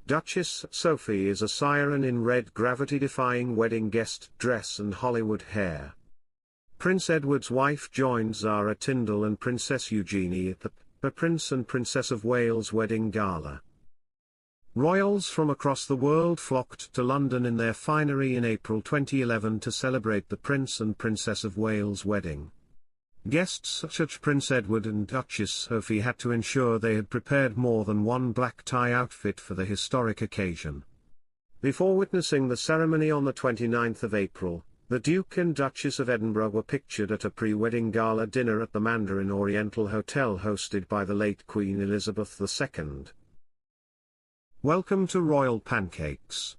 Duchess Sophie is a siren in red gravity-defying wedding guest dress and Hollywood hair. Prince Edward's wife joined Zara Tindall and Princess Eugenie at the Prince and Princess of Wales wedding gala. Royals from across the world flocked to London in their finery in April 2011 to celebrate the Prince and Princess of Wales wedding. Guests such as Prince Edward and Duchess Sophie had to ensure they had prepared more than one black tie outfit for the historic occasion. Before witnessing the ceremony on the 29th of April, the Duke and Duchess of Edinburgh were pictured at a pre-wedding gala dinner at the Mandarin Oriental Hotel hosted by the late Queen Elizabeth II. Welcome to Royal Pancakes.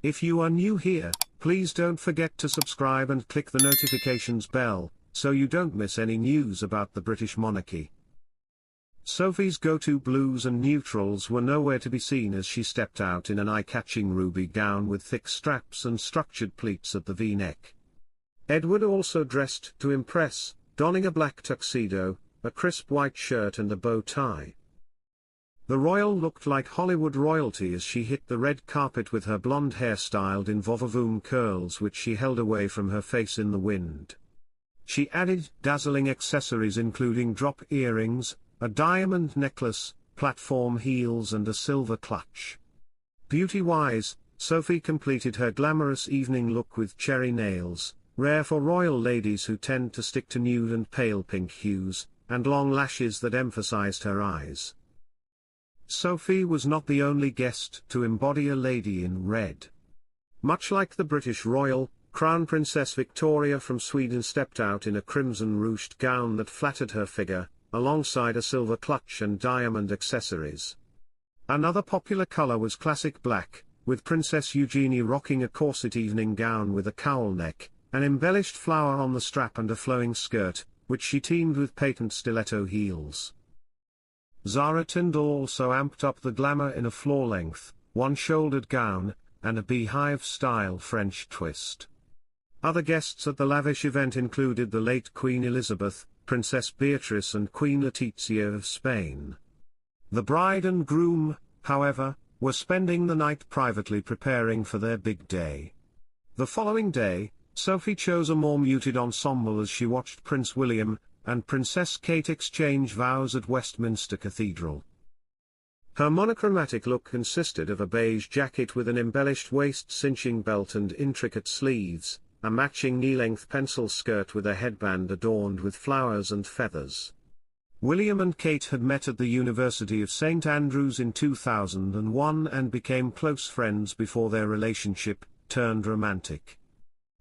If you are new here, please don't forget to subscribe and click the notifications bell, so you don't miss any news about the British monarchy. Sophie's go-to blues and neutrals were nowhere to be seen as she stepped out in an eye-catching ruby gown with thick straps and structured pleats at the V-neck. Edward also dressed to impress, donning a black tuxedo, a crisp white shirt and a bow tie. The royal looked like Hollywood royalty as she hit the red carpet with her blonde hair styled in vauve curls which she held away from her face in the wind. She added dazzling accessories including drop earrings, a diamond necklace, platform heels and a silver clutch. Beauty-wise, Sophie completed her glamorous evening look with cherry nails, rare for royal ladies who tend to stick to nude and pale pink hues, and long lashes that emphasized her eyes. Sophie was not the only guest to embody a lady in red. Much like the British royal, Crown Princess Victoria from Sweden stepped out in a crimson-ruched gown that flattered her figure, alongside a silver clutch and diamond accessories. Another popular color was classic black, with Princess Eugenie rocking a corset evening gown with a cowl neck, an embellished flower on the strap and a flowing skirt, which she teamed with patent stiletto heels. Zara Tindall also amped up the glamour in a floor-length, one-shouldered gown, and a beehive-style French twist. Other guests at the lavish event included the late Queen Elizabeth, Princess Beatrice and Queen Letizia of Spain. The bride and groom, however, were spending the night privately preparing for their big day. The following day, Sophie chose a more muted ensemble as she watched Prince William and Princess Kate exchange vows at Westminster Cathedral. Her monochromatic look consisted of a beige jacket with an embellished waist-cinching belt and intricate sleeves, a matching knee-length pencil skirt with a headband adorned with flowers and feathers. William and Kate had met at the University of St. Andrews in 2001 and became close friends before their relationship turned romantic.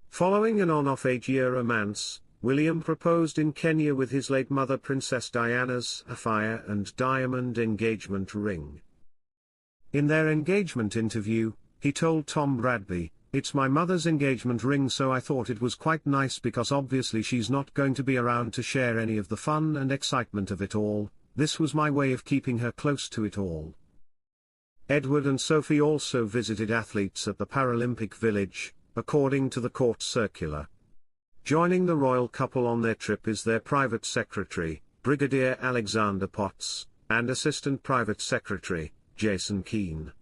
Following an on-off 8-year romance, William proposed in Kenya with his late mother Princess Diana's sapphire and diamond engagement ring. In their engagement interview, he told Tom Bradby, "It's my mother's engagement ring, so I thought it was quite nice because obviously she's not going to be around to share any of the fun and excitement of it all. This was my way of keeping her close to it all." Edward and Sophie also visited athletes at the Paralympic Village, according to the court circular. Joining the royal couple on their trip is their private secretary, Brigadier Alexander Potts, and Assistant Private Secretary, Jason Keane.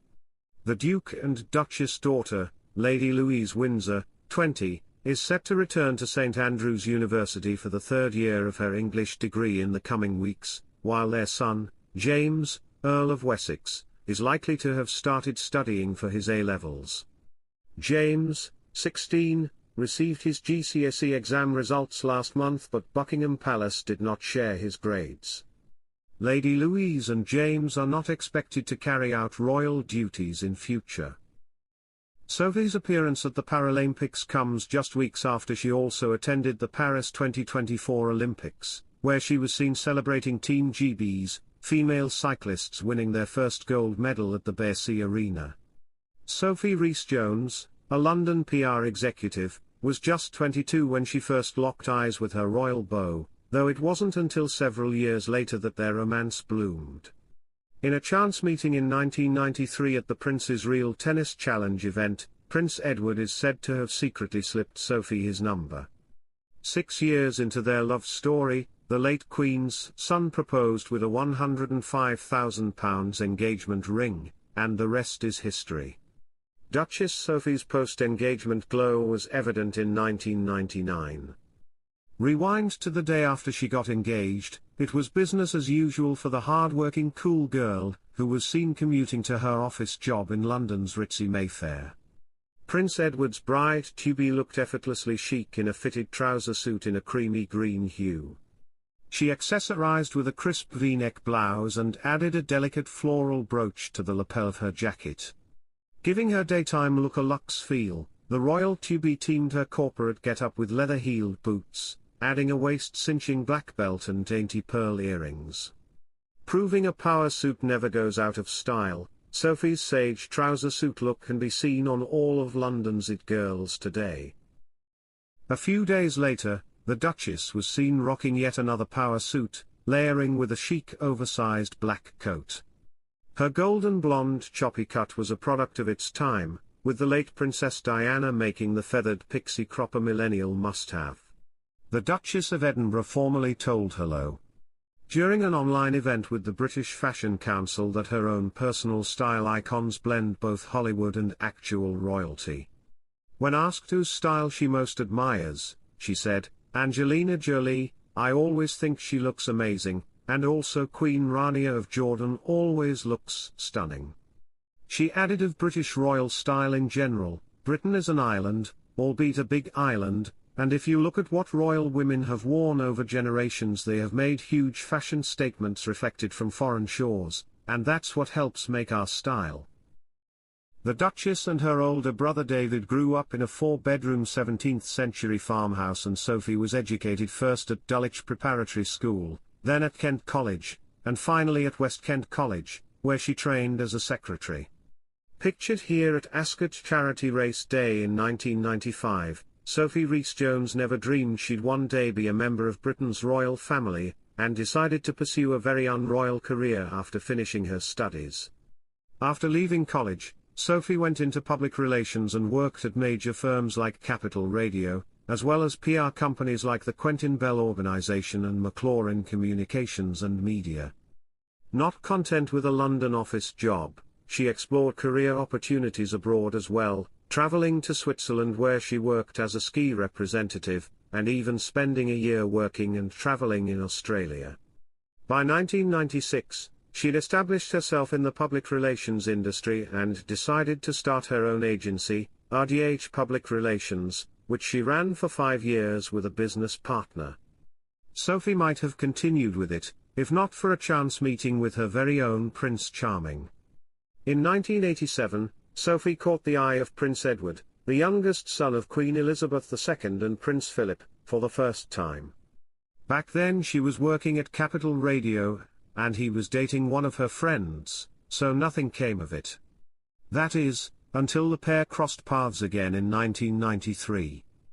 The Duke and Duchess' daughter, Lady Louise Windsor, 20, is set to return to St. Andrews University for the third year of her English degree in the coming weeks, while their son, James, Earl of Wessex, is likely to have started studying for his A-levels. James, 16, received his GCSE exam results last month, but Buckingham Palace did not share his grades. Lady Louise and James are not expected to carry out royal duties in future. Sophie's appearance at the Paralympics comes just weeks after she also attended the Paris 2024 Olympics, where she was seen celebrating Team GB's female cyclists winning their first gold medal at the Bercy Arena. Sophie Rhys-Jones, a London PR executive, was just 22 when she first locked eyes with her royal beau, though it wasn't until several years later that their romance bloomed. In a chance meeting in 1993 at the Prince's Real Tennis Challenge event, Prince Edward is said to have secretly slipped Sophie his number. 6 years into their love story, the late Queen's son proposed with a £105,000 engagement ring, and the rest is history. Duchess Sophie's post-engagement glow was evident in 1999. Rewind to the day after she got engaged, it was business as usual for the hard-working cool girl, who was seen commuting to her office job in London's ritzy Mayfair. Prince Edward's bride-to-be looked effortlessly chic in a fitted trouser suit in a creamy green hue. She accessorized with a crisp V-neck blouse and added a delicate floral brooch to the lapel of her jacket. Giving her daytime look a luxe feel, the royal-to-be teamed her corporate get-up with leather-heeled boots, adding a waist-cinching black belt and dainty pearl earrings. Proving a power suit never goes out of style, Sophie's sage trouser suit look can be seen on all of London's it girls today. A few days later, the Duchess was seen rocking yet another power suit, layering with a chic oversized black coat. Her golden blonde choppy cut was a product of its time, with the late Princess Diana making the feathered pixie crop a millennial must-have. The Duchess of Edinburgh formally told Hello during an online event with the British Fashion Council that her own personal style icons blend both Hollywood and actual royalty. When asked whose style she most admires, she said, "Angelina Jolie, I always think she looks amazing, and also Queen Rania of Jordan always looks stunning." She added of British royal style in general, Britain is an island, albeit a big island, and if you look at what royal women have worn over generations, they have made huge fashion statements reflected from foreign shores, and that's what helps make our style. The Duchess and her older brother David grew up in a 4-bedroom 17th-century farmhouse, and Sophie was educated first at Dulwich Preparatory School, then at Kent College, and finally at West Kent College, where she trained as a secretary. Pictured here at Ascot Charity Race Day in 1995, Sophie Rhys-Jones never dreamed she'd one day be a member of Britain's royal family, and decided to pursue a very unroyal career after finishing her studies. After leaving college, Sophie went into public relations and worked at major firms like Capital Radio, as well as PR companies like the Quentin Bell Organization and McLaurin Communications and Media. Not content with a London office job, she explored career opportunities abroad as well, traveling to Switzerland where she worked as a ski representative, and even spending a year working and traveling in Australia. By 1996, she'd established herself in the public relations industry and decided to start her own agency, RDH Public Relations, which she ran for 5 years with a business partner. Sophie might have continued with it, if not for a chance meeting with her very own Prince Charming. In 1987, Sophie caught the eye of Prince Edward, the youngest son of Queen Elizabeth II and Prince Philip, for the first time. Back then she was working at Capital Radio, and he was dating one of her friends, so nothing came of it. That is, until the pair crossed paths again in 1993.